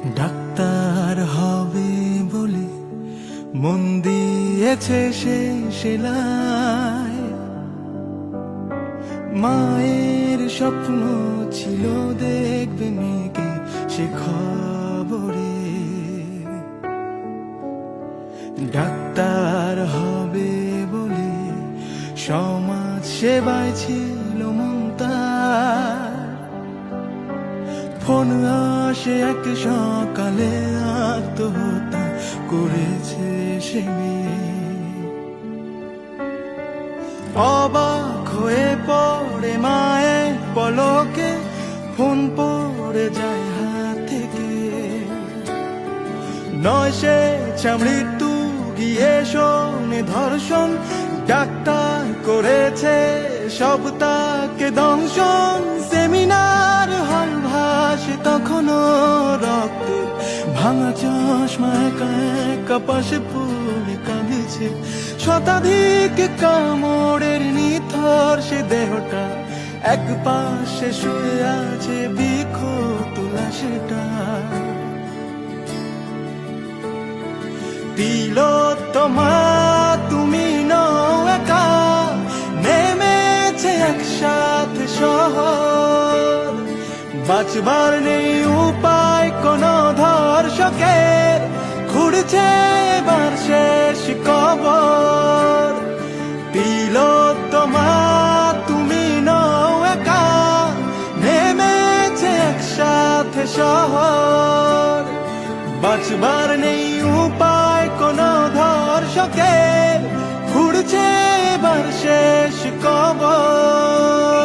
Doctor হবে বলে মন দিয়েছে সে সেলাই। মায়ের স্বপ্ন ছিল দেখবে মেয়েকে সে খবরে। ডাক্তার হবে বলে সমাজ সেবায় ছিল মন তার। ফোন আসে এক সকালে আত্মহত্যা করেছে সে মেয়ে। অবাক হয়ে পড়ে মায়ের পলকে, ফোন পড়ে যায় হাত থেকে। নয় সে মৃত্যু গিয়ে শোনে ধর্ষণ, ডাক্তার করেছে সব তাকে দংশন। সেমিনার হল ভাসে তখনও রক্ত, ভাঙা চশমা একা একা পাশে পড়ে কাঁদেছে। শতাধিক কামড়ের নিথর সে দেহটা, এক পাশে শুয়ে আছে বিক্ষত লাশটা। তিলোত্তমা তুমি নও একা, নেমেছে একসাথে শহর। বাঁচবার নেই উপায় কোন ধর্ষকের, খুঁড়ছে এবার শেষ কবর। তিলোত্তমা তুমি নও একা, নেমেছে একসাথে শহর। বাঁচবার নেই উপায় কোন ধর্ষকের, খুঁড়ছে এবার শেষ কবর।